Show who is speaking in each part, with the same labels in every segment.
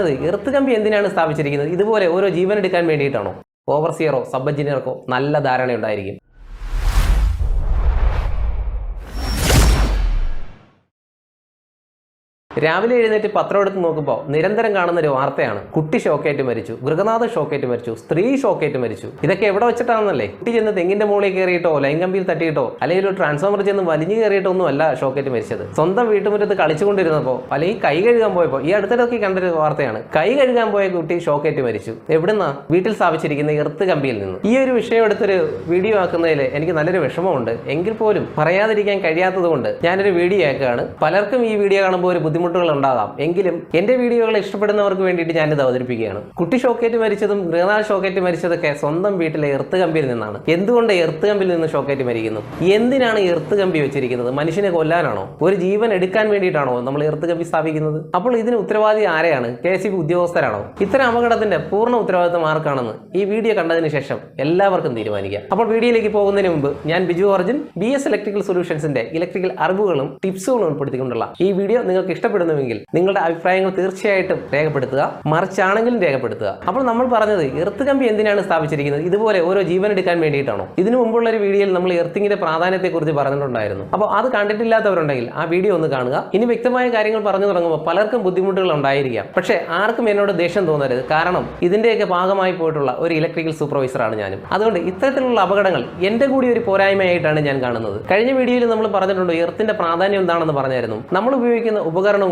Speaker 1: Earth കമ്പി എന്തിനാണ് സ്ഥാപിച്ചിരിക്കുന്നത്? ഇതുപോലെ ഓരോ ജീവൻ എടുക്കാൻ വേണ്ടിയിട്ടാണോ? ഓവർസിയറോ സബ് എഞ്ചിനീയർക്കോ നല്ല ധാരണയുണ്ടായിരിക്കും. രാവിലെ എഴുന്നേറ്റ് പത്രം എടുത്ത് നോക്കുമ്പോൾ നിരന്തരം കാണുന്ന ഒരു വാർത്തയാണ് കുട്ടി ഷോക്കേറ്റ് മരിച്ചു, ഗൃഹനാഥൻ ഷോക്കേറ്റ് മരിച്ചു, സ്ത്രീ ഷോക്കേറ്റ് മരിച്ചു. ഇതൊക്കെ എവിടെ വെച്ചിട്ടാണെന്നല്ലേ? കുട്ടി ചെന്ന് തെങ്ങിന്റെ മുകളിൽ കയറിയിട്ടോ ലൈൻ കമ്പിയിൽ തട്ടിയിട്ടോ അല്ലെങ്കിൽ ഒരു ട്രാൻസ്ഫോമർ ചെന്ന് വലിഞ്ഞു കയറിയിട്ടോ ഒന്നും അല്ല ഷോക്കേറ്റ് മരിച്ചത്. സ്വന്തം വീട്ടുമുറ്റത്ത് കളിച്ചുകൊണ്ടിരുന്നപ്പോൾ അല്ലെങ്കിൽ കൈ കഴുകാൻ പോയപ്പോൾ, ഈ അടുത്തിടയ്ക്ക് കണ്ടൊരു വാർത്തയാണ്, കൈ കഴുകാൻ പോയ കുട്ടി ഷോക്കേറ്റ് മരിച്ചു. എവിടുന്നാ? വീട്ടിൽ സ്ഥാപിച്ചിരിക്കുന്ന എർത്ത് കമ്പിയിൽ നിന്ന്. ഈ ഒരു വിഷയം എടുത്തൊരു വീഡിയോ ആക്കുന്നതിൽ എനിക്ക് നല്ലൊരു വിഷമമുണ്ട്. എങ്കിൽ പോലും പറയാതിരിക്കാൻ കഴിയാത്തത് കൊണ്ട് ഞാനൊരു വീഡിയോ ആക്കുകയാണ്. പലർക്കും ഈ വീഡിയോ കാണുമ്പോൾ ഒരു ബുദ്ധിമുട്ടുകൾ ഉണ്ടാകാം. എങ്കിലും എന്റെ വീഡിയോകൾ ഇഷ്ടപ്പെടുന്നവർക്ക് വേണ്ടിയിട്ട് ഞാനിത് അവതരിപ്പിക്കുകയാണ്. കുട്ടി ഷോക്കേറ്റ് മരിച്ചതും ഗൃഹനാഥ ഷോക്കേറ്റ് മരിച്ചതൊക്കെ സ്വന്തം വീട്ടിലെ എർത്ത് കമ്പിയിൽ നിന്നാണ്. എന്തുകൊണ്ട് എർത്ത് കമ്പിയിൽ നിന്ന് ഷോക്കേറ്റ് മരിക്കുന്നു? എന്തിനാണ് എർത്ത് കമ്പി വെച്ചിരിക്കുന്നത്? മനുഷ്യനെ കൊല്ലാനാണോ? ഒരു ജീവൻ എടുക്കാൻ വേണ്ടിയിട്ടാണോ നമ്മൾ എർത്ത് കമ്പി സ്ഥാപിക്കുന്നത്? അപ്പോൾ ഇതിന് ഉത്തരവാദി ആരെയാണ്? KSEB ഉദ്യോഗസ്ഥരാണോ? ഇത്തരം അപകടത്തിന്റെ പൂർണ്ണ ഉത്തരവാദിത്വം ആർക്കാണെന്ന് ഈ വീഡിയോ കണ്ടതിന് ശേഷം എല്ലാവർക്കും തീരുമാനിക്കാം. അപ്പോൾ വീഡിയോയിലേക്ക് പോകുന്നതിന് മുമ്പ് ഞാൻ ബിജു അർജുൻ, B.S Electrical Solutionsന്റെ ഇലക്ട്രിക്കൽ അറിവുകളും ടിപ്സുകളും ഉൾപ്പെടുത്തിക്കൊണ്ടുള്ള ഈ വീഡിയോ നിങ്ങൾക്ക് ഇഷ്ടപ്പെടുന്നുവെങ്കിൽ നിങ്ങളുടെ അഭിപ്രായങ്ങൾ തീർച്ചയായിട്ടും രേഖപ്പെടുത്തുക, മറിച്ചാണെങ്കിലും രേഖപ്പെടുത്തുക. അപ്പോൾ നമ്മൾ പറഞ്ഞത് എർത്ത് കമ്പി എന്തിനാണ് സ്ഥാപിച്ചിരിക്കുന്നത്? ഇതുപോലെ ഓരോ ജീവൻ എടുക്കാൻ വേണ്ടിയിട്ടാണോ? ഇതിനു മുമ്പുള്ള ഒരു വീഡിയോയിൽ നമ്മൾ എർത്തിങ്ങിന്റെ പ്രാധാന്യത്തെക്കുറിച്ച് പറഞ്ഞിട്ടുണ്ടായിരുന്നു. അപ്പോൾ അത് കണ്ടിട്ടില്ലാത്തവരുണ്ടെങ്കിൽ ആ വീഡിയോ ഒന്ന് കാണുക. ഇനി വ്യക്തമായ കാര്യങ്ങൾ പറഞ്ഞു തുടങ്ങുമ്പോൾ പലർക്കും ബുദ്ധിമുട്ടുകൾ ഉണ്ടായിരിക്കാം. പക്ഷേ ആർക്കും എന്നോട് ദേഷ്യം തോന്നരുത്. കാരണം ഇതിന്റെയൊക്കെ ഭാഗമായി പോയിട്ടുള്ള ഒരു ഇലക്ട്രിക്കൽ സൂപ്പർവൈസറാണ് ഞാനും. അതുകൊണ്ട് ഇത്തരത്തിലുള്ള അപകടങ്ങൾ എന്റെ കൂടി ഒരു പോരായ്മയായിട്ടാണ് ഞാൻ കാണുന്നത്. കഴിഞ്ഞ വീഡിയോയിൽ നമ്മൾ പറഞ്ഞിട്ടുണ്ട് എർത്തിന്റെ പ്രാധാന്യം എന്താണെന്ന് പറഞ്ഞായിരുന്നു. നമ്മൾ ഉപയോഗിക്കുന്ന ഉപകരണങ്ങളുടെ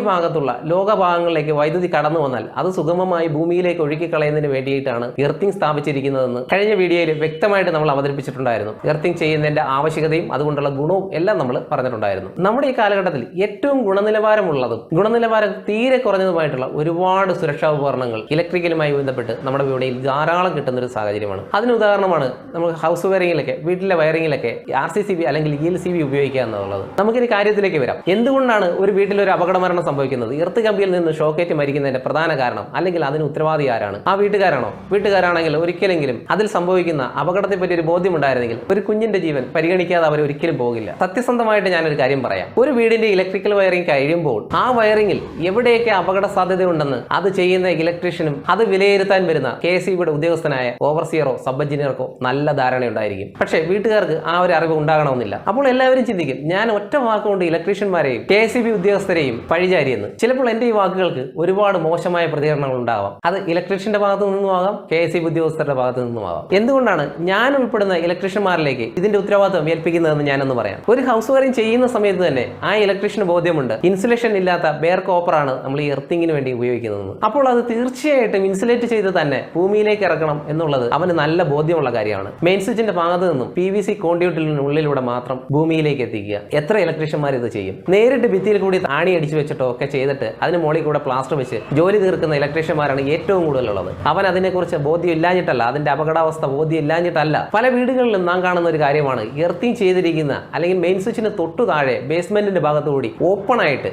Speaker 1: ഭാഗത്തുള്ള ലോകഭാഗങ്ങളിലേക്ക് വൈദ്യുതി കടന്നു വന്നാൽ അത് സുഗമമായി ഭൂമിയിലേക്ക് ഒഴുക്കിക്കളയുന്നതിന് വേണ്ടിയിട്ടാണ് എർത്തിങ് സ്ഥാപിച്ചിരിക്കുന്നതെന്ന് കഴിഞ്ഞ വീഡിയോയിൽ വ്യക്തമായിട്ട് നമ്മൾ അവതരിപ്പിച്ചിട്ടുണ്ടായിരുന്നു. എർത്തിങ് ചെയ്യുന്നതിന്റെ ആവശ്യകതയും അതുകൊണ്ടുള്ള ഗുണവും എല്ലാം നമ്മൾ പറഞ്ഞിട്ടുണ്ടായിരുന്നു. നമ്മുടെ ഈ കാലഘട്ടത്തിൽ ഏറ്റവും ഗുണനിലവാരമുള്ളതും ഗുണനിലവാരം തീരെ കുറഞ്ഞതുമായിട്ടുള്ള ഒരുപാട് സുരക്ഷാ ഉപകരണങ്ങൾ ഇലക്ട്രിക്കലുമായി ബന്ധപ്പെട്ട് നമ്മുടെ വിപണിയിൽ ധാരാളം കിട്ടുന്ന ഒരു സാഹചര്യമാണ്. അതിന് ഉദാഹരണമാണ് നമ്മൾ ഹൗസ് വയറിങ്ങിലൊക്കെ, വീട്ടിലെ വയറിങ്ങിലൊക്കെ RCCB അല്ലെങ്കിൽ ELCB ഉപയോഗിക്കുക എന്നുള്ളത്. നമുക്കിനി കാര്യത്തിലേക്ക് വരാം. എന്തുകൊണ്ടാണ് ഒരു വീട്ടിലൊരു അപകടമരണം സംഭവിക്കുന്നത്? എർത്ത് കമ്പിയിൽ നിന്ന് ഷോക്കേറ്റ് മരിക്കുന്നതിന്റെ പ്രധാന കാരണം അല്ലെങ്കിൽ അതിന് ഉത്തരവാദി ആരാണ്? ആ വീട്ടുകാരാണോ? വീട്ടുകാരാണെങ്കിൽ ഒരിക്കലെങ്കിലും അതിൽ സംഭവിക്കുന്ന അപകടത്തെ പറ്റി ഒരു ബോധ്യം ഉണ്ടായിരുന്നെങ്കിൽ ഒരു കുഞ്ഞിന്റെ ജീവൻ പരിഗണിക്കാതെ അവർ ഒരിക്കലും പോകില്ല. സത്യസന്ധമായിട്ട് ഞാനൊരു കാര്യം പറയാം. ഒരു വീടിന്റെ ഇലക്ട്രിക്കൽ വയറിംഗ് കഴിയുമ്പോൾ ആ വയറിംഗിൽ എവിടെയൊക്കെ അപകട സാധ്യതയുണ്ടെന്ന് അത് ചെയ്യുന്ന ഇലക്ട്രീഷ്യനും അത് വിലയിരുത്താൻ വരുന്ന KSEBയുടെ ഉദ്യോഗസ്ഥനായ ഓവർസിയറോ സബ് എഞ്ചിനീയർക്കോ നല്ല ധാരണയുണ്ടായിരിക്കും. പക്ഷേ വീട്ടുകാർക്ക് ആ ഒരു അറിവ് ഉണ്ടാകണമെന്നില്ല. അപ്പോൾ എല്ലാവരും ചിന്തിക്കും, ഞാൻ ഒറ്റ വാക്കുകൊണ്ട് ഇലക്ട്രീഷ്യന്മാരെയും KSEB ഉദ്യോഗസ്ഥരെയും പഴിചാരിയെന്ന്. ചിലപ്പോൾ എന്റെ ഈ വാക്കുകൾക്ക് ഒരുപാട് മോശമായ പ്രതികരണങ്ങൾ ഉണ്ടാവാം. അത് ഇലക്ട്രീഷ്യന്റെ ഭാഗത്തു നിന്നുമാകാം, KSEB ഉദ്യോഗസ്ഥരുടെ ഭാഗത്തു നിന്നുമാകാം. എന്തുകൊണ്ടാണ് ഞാൻ ഉൾപ്പെടുന്ന ഇലക്ട്രീഷ്യന്മാരിലേക്ക് ഇതിന്റെ ഉത്തരവാദിത്വം ഏൽപ്പിക്കുന്നതെന്ന് ഞാനൊന്ന് പറയാം. ഒരു ഹൗസ് വയറിംഗ് ചെയ്യുന്ന സമയത്ത് തന്നെ ആ ഇലക്ട്രീഷ്യന് ബോധ്യമുണ്ട് ഇൻസുലേഷൻ ഇല്ലാത്ത ബെയർ കോപ്പറാണ് നമ്മൾ ഈ എർത്തിങ്ങിന് വേണ്ടി ഉപയോഗിക്കുന്നതെന്ന്. അപ്പോൾ അത് തീർച്ചയായിട്ടും ഇൻസുലേറ്റ് ചെയ്ത് തന്നെ ഭൂമിയിലേക്ക് ഇറക്കണം എന്നുള്ളത് അവന് നല്ല ബോധ്യമുള്ള കാര്യമാണ്. മെയിൻ സ്വിച്ചിന്റെ ഭാഗത്ത് നിന്നും PVC കോണ്ടിയൂട്ടിനുള്ളിലൂടെ മാത്രം ഭൂമിയിലേക്ക് എത്തിക്കുക. എത്ര ഇലക്ട്രീഷ്യന്മാർ ഇത് ചെയ്യും? നേരിട്ട് ഭിത്തിയിൽ കൂടി ആണി അടിച്ചു വെച്ചിട്ടോ ഒക്കെ ചെയ്തിട്ട് അതിന് മുകളിൽ കൂടെ പ്ലാസ്റ്റർ വെച്ച് ജോലി തീർക്കുന്ന ഇലക്ട്രീഷ്യന്മാരാണ് ഏറ്റവും കൂടുതലുള്ളത്. അവൻ അതിനെക്കുറിച്ച് ബോധ്യം ഇല്ലാഞ്ഞിട്ടല്ല, അതിന്റെ അപകടാവസ്ഥ ബോധ്യം ഇല്ലാഞ്ഞിട്ടല്ല. പല വീടുകളിലും നാം കാണുന്ന ഒരു കാര്യമാണ് എർത്തിങ് ചെയ്തിരിക്കുന്ന അല്ലെങ്കിൽ മെയിൻ സ്വിച്ചിന് തൊട്ടു താഴെ ബേസ്മെന്റിന്റെ ഭാഗത്തുകൂടി ഓപ്പൺ ആയിട്ട്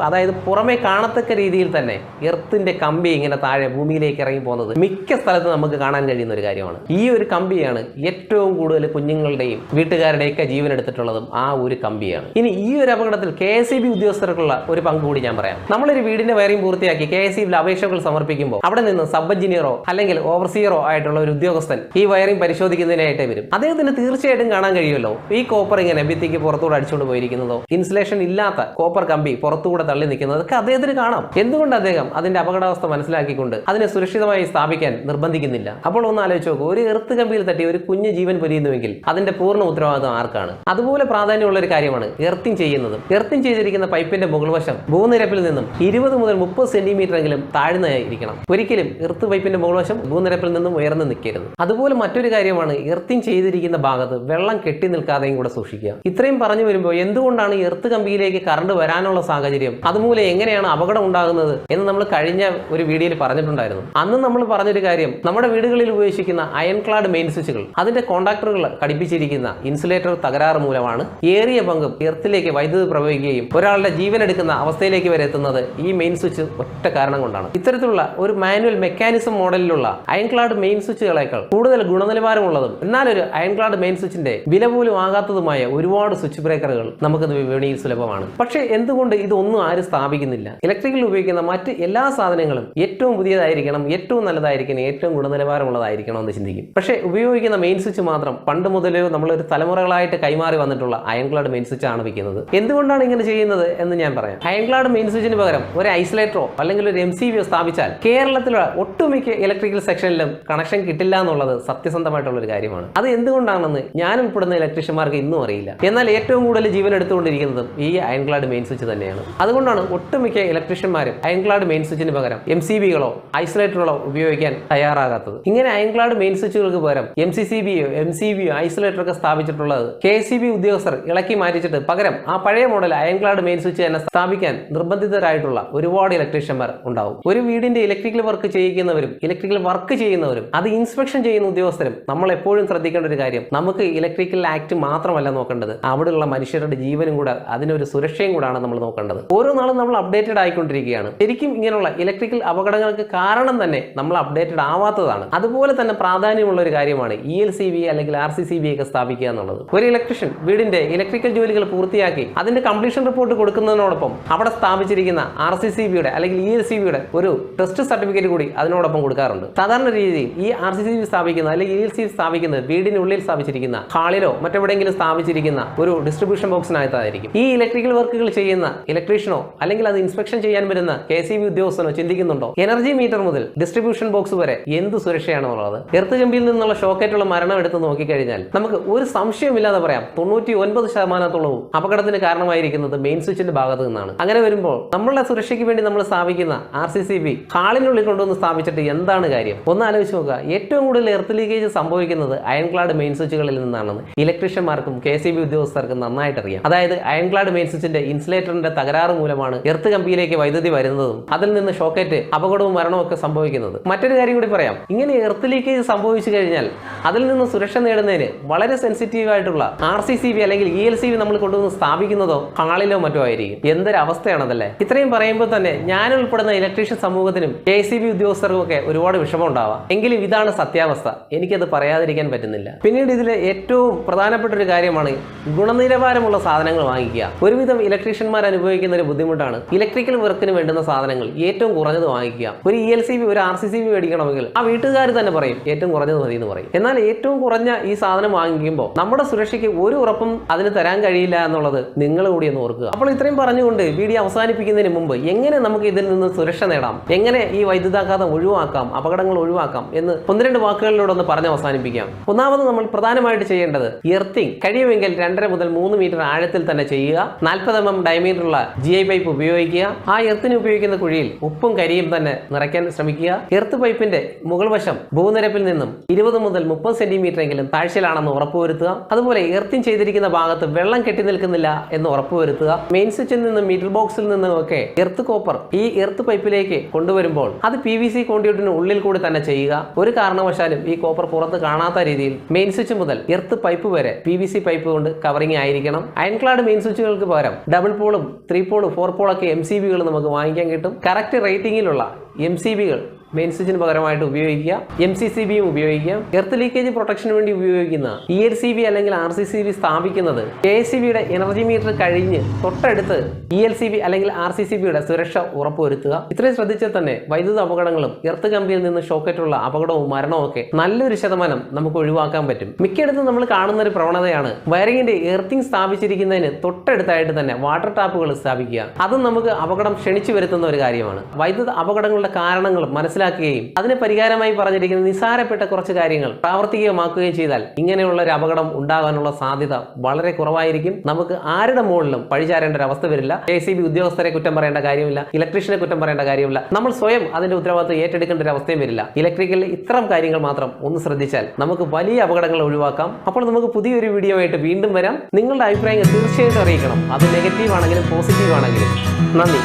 Speaker 1: അതായത് പുറമെ കാണത്തക്ക രീതിയിൽ തന്നെ എർത്തിന്റെ കമ്പി ഇങ്ങനെ താഴെ ഭൂമിയിലേക്ക് ഇറങ്ങി പോകുന്നത് മിക്ക സ്ഥലത്തും നമുക്ക് കാണാൻ കഴിയുന്ന ഒരു കാര്യമാണ്. ഈ ഒരു കമ്പിയാണ് ഏറ്റവും കൂടുതൽ കുഞ്ഞുങ്ങളുടെയും വീട്ടുകാരുടെയൊക്കെ ജീവൻ എടുത്തിട്ടുള്ളതും ആ ഒരു കമ്പിയാണ്. ഇനി ഈ ഒരു അപകടത്തിൽ KSEB ഉദ്യോഗസ്ഥർക്കുള്ള ഒരു പങ്ക് കൂടി ഞാൻ പറയാം. നമ്മളൊരു വീടിന്റെ വയറിംഗ് പൂർത്തിയാക്കി KSEBിൽ അപേക്ഷകൾ സമർപ്പിക്കുമ്പോൾ അവിടെ നിന്ന് സബ് എഞ്ചിനീയറോ അല്ലെങ്കിൽ ഓവർസിയറോ ആയിട്ടുള്ള ഒരു ഉദ്യോഗസ്ഥൻ ഈ വയറിംഗ് പരിശോധിക്കുന്നതിനായിട്ട് വരും. അദ്ദേഹത്തിന് തീർച്ചയായിട്ടും കാണാൻ കഴിയുമല്ലോ ഈ കോപ്പർ ഇങ്ങനെ ഭിത്തിക്ക് പുറത്തൂടെ അടിച്ചുകൊണ്ട് പോയിരിക്കുന്നതോ ഇൻസുലേഷൻ ഇല്ലാത്ത കോപ്പർ കമ്പി പുറത്തുകൂടെ തള്ളി നിൽക്കുന്നതൊക്കെ അദ്ദേഹത്തിന് കാണാം. എന്തുകൊണ്ട് അദ്ദേഹം അതിന്റെ അപകടാവസ്ഥ മനസ്സിലാക്കിക്കൊണ്ട് അതിനെ സുരക്ഷിതമായി സ്ഥാപിക്കാൻ നിർബന്ധിക്കുന്നില്ല? അപ്പോൾ ഒന്ന് ആലോചിച്ച് നോക്കൂ, ഒരു എർത്ത് കമ്പിയിൽ തട്ടി ഒരു കുഞ്ഞ് ജീവൻ പൊലിയുന്നുവെങ്കിൽ അതിന്റെ പൂർണ്ണ ഉത്തരവാദിത്വം ആർക്കാണ്? അതുപോലെ പ്രാധാന്യമുള്ള ഒരു കാര്യമാണ് എർത്തിങ് ചെയ്യുന്നതും. എർത്തിങ് ചെയ്തിരിക്കുന്ന പൈപ്പിന്റെ മുകൾ വശം ഭൂനിരപ്പിൽ നിന്നും 20 മുതൽ 30 സെന്റിമീറ്റർ എങ്കിലും താഴ്ന്നതായിരിക്കണം. ഒരിക്കലും എർത്ത് പൈപ്പിന്റെ മുകൾ വശം ഭൂനിരപ്പിൽ നിന്നും ഉയർന്നു നിൽക്കരുത്. അതുപോലെ മറ്റൊരു കാര്യമാണ് എർത്തിങ് ചെയ്തിരിക്കുന്ന ഭാഗത്ത് വെള്ളം കെട്ടി നിൽക്കാതെയും കൂടെ സൂക്ഷിക്കുക. ഇത്രയും പറഞ്ഞു വരുമ്പോൾ എന്തുകൊണ്ടാണ് എർത്ത് കമ്പിയിലേക്ക് കറണ്ട് വരാനുള്ള സാഹചര്യം, അതുമൂലം എങ്ങനെയാണ് അപകടം ഉണ്ടാകുന്നത് എന്ന് നമ്മൾ കഴിഞ്ഞ ഒരു വീഡിയോയിൽ പറഞ്ഞിട്ടുണ്ടായിരുന്നു. അന്ന് നമ്മൾ പറഞ്ഞൊരു കാര്യം, നമ്മുടെ വീടുകളിൽ ഉപയോഗിക്കുന്ന അയൺ ക്ലാഡ് മെയിൻ സ്വിച്ചുകൾ അതിന്റെ കോണ്ടാക്ടറുകൾ ഘടിപ്പിച്ചിരിക്കുന്ന ഇൻസുലേറ്റർ തകരാറ് മൂലമാണ് ഏറിയ പങ്കും എർത്തിലേക്ക് വൈദ്യുതി പ്രവഹിക്കുകയും ഒരാളുടെ ജീവൻ എടുക്കുന്ന അവസ്ഥയിലേക്ക് വരെ എത്തുന്നത് ഈ മെയിൻ സ്വിച്ച് ഒറ്റ കാരണം കൊണ്ടാണ്. ഇത്തരത്തിലുള്ള ഒരു മാനുവൽ മെക്കാനിസം മോഡലിലുള്ള അയൺക്ലാഡ് മെയിൻ സ്വിച്ചുകളേക്കാൾ കൂടുതൽ ഗുണനിലവാരമുള്ളതും എന്നാൽ ഒരു അയൺക്ലാഡ് മെയിൻ സ്വിച്ചിന്റെ വില പോലും ആകാത്തതുമായ ഒരുപാട് സ്വിച്ച് ബ്രേക്കറുകൾ നമുക്ക് വിപണിയിൽ സുലഭമാണ്. പക്ഷേ എന്തുകൊണ്ട് ഇതൊന്നും ആരും സ്ഥാപിക്കുന്നില്ല? ഇലക്ട്രിക്കൽ ഉപയോഗിക്കുന്ന മറ്റ് എല്ലാ സാധനങ്ങളും ഏറ്റവും പുതിയതായിരിക്കണം, ഏറ്റവും നല്ലതായിരിക്കണം, ഏറ്റവും ഗുണനിലവാരമുള്ളതായിരിക്കണം എന്ന് ചിന്തിക്കും. പക്ഷേ ഉപയോഗിക്കുന്ന മെയിൻ സ്വിച്ച് മാത്രം പണ്ട് മുതലേ നമ്മളൊരു തലമുറകളായിട്ട് കൈമാറി വന്നിട്ടുള്ള അയൺക്ലാഡ് മെയിൻ സ്വിച്ച് ആണ് വിൽക്കുന്നത്. എന്തുകൊണ്ടാണ് ഇങ്ങനെ ചെയ്യുന്നത് എന്ന് ഞാൻ പറയാം. അയൺക്ലാഡ് മെയിൻ സ്വിച്ചിന് പകരം ഒരു ഐസൊലേറ്ററോ അല്ലെങ്കിൽ ഒരു MCBയോ സ്ഥാപിച്ചാൽ കേരളത്തിലുള്ള ഒട്ടുമിക്ക ഇലക്ട്രിക്കൽ സെക്ഷനിലും കണക്ഷൻ കിട്ടില്ല എന്നുള്ളത് സത്യസന്ധമായിട്ടുള്ള ഒരു കാര്യമാണ്. അത് എന്തുകൊണ്ടാണെന്ന് ഞാൻ ഉൾപ്പെടുന്ന ഇലക്ട്രീഷ്യന്മാർക്ക് ഇന്നും അറിയില്ല. എന്നാൽ ഏറ്റവും കൂടുതൽ ജീവൻ എടുത്തുകൊണ്ടിരിക്കുന്നതും ഈ അയൺക്ലാഡ് മെയിൻ സ്വിച്ച് തന്നെയാണ്. അതുകൊണ്ടാണ് ഒട്ടുമിക്ക ഇലക്ട്രീഷ്യന്മാരും അയൺക്ലാഡ് മെയിൻ സ്വിച്ചിന് പകരം MCBകളോ ഐസൊലേറ്ററുകളോ ഉപയോഗിക്കാൻ തയ്യാറാകാത്തത്. ഇങ്ങനെ അയൺക്ലാഡ് മെയിൻ സ്വിച്ചുകൾക്ക് പകരം MCCBയോ MCBയോ ഐസൊലേറ്റർ ഒക്കെ സ്ഥാപിച്ചിട്ടുള്ളത് KSEB ഉദ്യോഗസ്ഥർ ഇളക്കി മാറ്റിച്ചിട്ട് പകരം ആ പഴയ മോഡൽ അയൺക്ലാഡ് മെയിൻ സ്വിച്ച് തന്നെ സ്ഥാപിക്കാൻ നിർബന്ധിതരായിട്ടുള്ള ഒരുപാട് ഇലക്ട്രീഷ്യന്മാർ ഉണ്ടാവും. ഒരു വീടിന്റെ ഇലക്ട്രിക്കൽ വർക്ക് ചെയ്യിക്കുന്നവരും ഇലക്ട്രിക്കൽ വർക്ക് ചെയ്യുന്നവരും അത് ഇൻസ്പെക്ഷൻ ചെയ്യുന്ന ഉദ്യോഗസ്ഥരും നമ്മൾ എപ്പോഴും ശ്രദ്ധിക്കേണ്ട ഒരു കാര്യം, നമുക്ക് ഇലക്ട്രിക്കൽ ആക്ട് മാത്രമല്ല നോക്കേണ്ടത്, അവിടെയുള്ള മനുഷ്യരുടെ ജീവനും കൂടെ അതിനൊരു സുരക്ഷയും കൂടാണ് നമ്മൾ നോക്കേണ്ടത്. ഓരോ നാളും നമ്മൾ അപ്ഡേറ്റഡ് ആയിക്കൊണ്ടിരിക്കുകയാണ്. ശരിക്കും ഇങ്ങനെയുള്ള ഇലക്ട്രിക്കൽ അപകടങ്ങൾക്ക് കാരണം തന്നെ നമ്മൾ അപ്ഡേറ്റഡ് ആവാത്തതാണ്. അതുപോലെ തന്നെ പ്രാധാന്യമുള്ള ഒരു കാര്യമാണ് ELCB അല്ലെങ്കിൽ RCCB ഒക്കെ സ്ഥാപിക്കുക എന്നുള്ളത്. ഒരു ഇലക്ട്രീഷ്യൻ വീടിന്റെ ഇലക്ട്രിക്കൽ ജോലികൾ പൂർത്തിയാക്കി അതിന്റെ കംപ്ലീഷൻ റിപ്പോർട്ട് കൊടുക്കുന്നതിനോടൊപ്പം അവിടെ സ്ഥാപിച്ചിരിക്കുന്ന RCCBയുടെ അല്ലെങ്കിൽ ELCBയുടെ ഒരു ടെസ്റ്റ് സർട്ടിഫിക്കറ്റ് കൂടി അതിനോടൊപ്പം കൊടുക്കാറുണ്ട്. സാധാരണ രീതിയിൽ ഈ RCCB സ്ഥാപിക്കുന്ന അല്ലെങ്കിൽ ELCB സ്ഥാപിക്കുന്നത് വീടിനുള്ളിൽ സ്ഥാപിച്ചിരിക്കുന്ന ഹാളിലോ മറ്റെവിടെയെങ്കിലും സ്ഥാപിച്ചിരിക്കുന്ന ഒരു ഡിസ്ട്രിബ്യൂഷൻ ബോക്സിനകത്തായിരിക്കും. ഈ ഇലക്ട്രിക്കൽ വർക്കുകൾ ചെയ്യുന്ന ഇലക്ട്രീഷ്യനോ അല്ലെങ്കിൽ അത് ഇൻസ്പെക്ഷൻ ചെയ്യാൻ വരുന്ന KSEB ഉദ്യോഗസ്ഥനോ ചിന്തിക്കുന്നുണ്ടോ എനർജി മീറ്റർ മുതൽ ഡിസ്ട്രിബ്യൂഷൻ ബോക്സ് വരെ എന്ത് സുരക്ഷയാണെന്നുള്ളത്? എർത്ത് കമ്പിയിൽ നിന്നുള്ള ഷോക്കേറ്റുള്ള മരണം എടുത്ത് നോക്കിക്കഴിഞ്ഞാൽ നമുക്ക് ഒരു സംശയമില്ലാതെ പറയാം 99% അപകടത്തിന് കാരണമായിരിക്കുന്നത് മെയിൻ സ്വിച്ചിന്റെ ഭാഗത്ത് നിന്നാണ്. അങ്ങനെ വരുമ്പോൾ നമ്മളുടെ സുരക്ഷയ്ക്ക് വേണ്ടി നമ്മൾ സ്ഥാപിക്കുന്ന RCCB ഹാളിനുള്ളിൽ കൊണ്ടുവന്ന് സ്ഥാപിച്ചിട്ട് എന്താണ് കാര്യം? ഒന്ന് ആലോചിച്ച് നോക്കുക. ഏറ്റവും കൂടുതൽ എർത്ത് ലീക്കേജ് സംഭവിക്കുന്നത് അയൺക്ലാഡ് മെയിൻ സ്വിച്ചുകളിൽ നിന്നാണെന്ന് ഇലക്ട്രീഷ്യന്മാർക്കും KSEB ഉദ്യോഗസ്ഥർക്കും നന്നായിട്ട് അറിയാം. അതായത് അയൺക്ലാഡ് മെയിൻ സ്വിച്ചിന്റെ ഇൻസുലേറ്ററിന്റെ തകരാറ് മൂലമാണ് എർത്ത് കമ്പിയിലേക്ക് വൈദ്യുതി വരുന്നതും അതിൽ നിന്ന് ഷോക്കേറ്റ് അപകടവും മരണവും ഒക്കെ സംഭവിക്കുന്നത്. മറ്റൊരു കാര്യം കൂടി പറയാം. ഇങ്ങനെ എർത്ത് ലീക്കേജ് സംഭവിച്ചു കഴിഞ്ഞാൽ അതിൽ നിന്ന് സുരക്ഷ നേടുന്നതിന് വളരെ സെൻസിറ്റീവ് ആയിട്ടുള്ള RCCB അല്ലെങ്കിൽ ELCB നമ്മൾ കൊണ്ടുവന്ന് സ്ഥാപിക്കുന്നതോ ഹാളിലോ മറ്റോ ആയിരിക്കും. എന്തൊരു അവസ്ഥയാണതല്ലേ? ഇത്രയും പറയുമ്പോൾ തന്നെ ഞാൻ ഉൾപ്പെടുന്ന ഇലക്ട്രീഷ്യൻ സമൂഹത്തിനും KSEB ഉദ്യോഗസ്ഥർക്കും ഒക്കെ ഒരുപാട് വിഷമം ഉണ്ടാവാം. എങ്കിലും ഇതാണ് സത്യാവസ്ഥ. എനിക്കത് പറയാതിരിക്കാൻ പറ്റുന്നില്ല. പിന്നീട് ഇതിലെ ഏറ്റവും പ്രധാനപ്പെട്ട ഒരു കാര്യമാണ് ഗുണനിലവാരമുള്ള സാധനങ്ങൾ വാങ്ങിക്കുക. ഒരുവിധം ഇലക്ട്രീഷ്യന്മാർ അനുഭവിക്കുന്ന ഒരു ബുദ്ധിമുട്ടാണ് ഇലക്ട്രിക്കൽ വർക്കിന് വേണ്ടുന്ന സാധനങ്ങൾ ഏറ്റവും കുറഞ്ഞത് വാങ്ങിക്കുക. ഒരു ELCB ഒരു RCCB മേടിക്കണമെങ്കിൽ ആ വീട്ടുകാർ തന്നെ പറയും ഏറ്റവും കുറഞ്ഞത് മതി എന്ന് പറയും. എന്നാൽ ഏറ്റവും കുറഞ്ഞ ഈ സാധനം വാങ്ങിക്കുമ്പോൾ നമ്മുടെ സുരക്ഷയ്ക്ക് ഒരു ഉറപ്പും അതിന് തരാൻ കഴിയില്ല എന്നുള്ളത് നിങ്ങൾ കൂടി ഒന്ന് ഓർക്കുക. അപ്പോൾ ഇത്രയും പറഞ്ഞുകൊണ്ട് വീഡിയോ അവസാനിപ്പിക്കുന്നതിന് മുമ്പ് എങ്ങനെ നമുക്ക് ഇതിൽ നിന്ന് സുരക്ഷ നേടാം, എങ്ങനെ ഈ വൈദ്യുതാഘാതം ഒഴിവാക്കാം, അപകടങ്ങൾ ഒഴിവാക്കാം എന്ന് 1-2 വാക്കുകളിലൂടെ ഒന്ന് പറഞ്ഞ് അവസാനിപ്പിക്കാം. ഒന്നാമത് നമ്മൾ പ്രധാനമായിട്ട് ചെയ്യേണ്ടത് എർത്തിങ് കഴിയുമെങ്കിൽ 2.5 മുതൽ 3 മീറ്റർ ആഴത്തിൽ തന്നെ ചെയ്യുക. 40 mm ഡയമീറ്ററുള്ള GI പൈപ്പ് ഉപയോഗിക്കുക. ആ എർത്തിന് ഉപയോഗിക്കുന്ന കുഴിയിൽ ഉപ്പും കരിയും തന്നെ നിറയ്ക്കാൻ ശ്രമിക്കുക. എർത്ത് പൈപ്പിന്റെ മുകൾ വശം ഭൂനിരപ്പിൽ നിന്നും 20 മുതൽ 30 സെന്റിമീറ്റർ എങ്കിലും താഴ്ചയിലാണെന്ന് ഉറപ്പുവരുത്തുക. അതുപോലെ എർത്തിങ് ചെയ്തിരിക്കുന്ന ഭാഗത്ത് വെള്ളം കെട്ടി നിൽക്കുന്നില്ല എന്ന് ഉറപ്പുവരുത്തുക. മെയിൻ സ്വിച്ചിൽ നിന്നും മീറ്റർ ബോക്സിൽ നിന്നും ഒക്കെ എർത്ത് കോപ്പർ ഈ എർത്ത് പൈപ്പിലേക്ക് കൊണ്ടുവരുമ്പോൾ അത് PVC കോണ്ടിയൂട്ടിന് ഉള്ളിൽ കൂടി തന്നെ ചെയ്യുക. ഒരു കാരണവശാലും ഈ കോപ്പർ പുറത്ത് കാണാത്ത രീതിയിൽ മെയിൻ സ്വിച്ച് മുതൽ എർത്ത് പൈപ്പ് വരെ PVC പൈപ്പ് കൊണ്ട് കവറിംഗ് ആയിരിക്കണം. അയൺക്ലാഡ് മെയിൻ സ്വിച്ചുകൾക്ക് പകരം ഡബിൾ പോളും 3 പോളും 4 പോളൊക്കെ MCBകൾ നമുക്ക് വാങ്ങിക്കാൻ കിട്ടും. കറക്റ്റ് റേറ്റിംഗിലുള്ള MCBകൾ മെയിൻ സ്വിച്ചിന് പകരമായിട്ട് ഉപയോഗിക്കുക. MCCBയും ഉപയോഗിക്കാം. എർത്ത് ലീക്കേജ് പ്രൊട്ടക്ഷന് വേണ്ടി ഉപയോഗിക്കുന്ന ELCB അല്ലെങ്കിൽ RCCB സ്ഥാപിക്കുന്നത് KSEBയുടെ എനർജി മീറ്റർ കഴിഞ്ഞ് തൊട്ടടുത്ത് ELCB അല്ലെങ്കിൽ RCCBയുടെ സുരക്ഷ ഉറപ്പുവരുത്തുക. ഇത്രയും ശ്രദ്ധിച്ചാൽ തന്നെ വൈദ്യുത അപകടങ്ങളും എർത്ത് കമ്പിയിൽ നിന്ന് ഷോക്കേറ്റുള്ള അപകടവും മരണവും ഒക്കെ നല്ലൊരു ശതമാനം നമുക്ക് ഒഴിവാക്കാൻ പറ്റും. മിക്കയിടത്തും നമ്മൾ കാണുന്ന ഒരു പ്രവണതയാണ് വയറിങ്ങിന്റെ എർത്തിങ് സ്ഥാപിച്ചിരിക്കുന്നതിന് തൊട്ടടുത്തായിട്ട് തന്നെ വാട്ടർ ടാപ്പുകൾ സ്ഥാപിക്കുക. അതും നമുക്ക് അപകടം ക്ഷണിച്ചു വരുത്തുന്ന ഒരു കാര്യമാണ്. വൈദ്യുത അപകടങ്ങളുടെ കാരണങ്ങളും മനസ്സിലാക്കുകയും അതിന് പരിഹാരമായി പറഞ്ഞിരിക്കുന്ന നിസ്സാരപ്പെട്ട കുറച്ച് കാര്യങ്ങൾ പ്രാവർത്തികമാക്കുകയും ചെയ്താൽ ഇങ്ങനെയുള്ള ഒരു അപകടം ഉണ്ടാകാനുള്ള സാധ്യത വളരെ കുറവായിരിക്കും. നമുക്ക് ആരുടെ മുകളിലും പഴിചാരേണ്ട ഒരു അവസ്ഥ വരില്ല. KSEB ഉദ്യോഗസ്ഥരെ കുറ്റം പറയേണ്ട കാര്യമില്ല, ഇലക്ട്രീഷ്യനെ കുറ്റം പറയേണ്ട കാര്യമില്ല. നമ്മൾ സ്വയം അതിന്റെ ഉത്തരവാദിത്വം ഏറ്റെടുക്കേണ്ട ഒരു അവസ്ഥയും വരില്ല. ഇലക്ട്രിക്കലിൽ ഇത്തരം കാര്യങ്ങൾ മാത്രം ഒന്ന് ശ്രദ്ധിച്ചാൽ നമുക്ക് വലിയ അപകടങ്ങൾ ഒഴിവാക്കാം. അപ്പോൾ നമുക്ക് പുതിയൊരു വീഡിയോ ആയിട്ട് വീണ്ടും വരാം. നിങ്ങളുടെ അഭിപ്രായങ്ങൾ തീർച്ചയായിട്ടും അറിയിക്കണം. അത് നെഗറ്റീവ് ആണെങ്കിലും പോസിറ്റീവ് ആണെങ്കിലും. നന്ദി.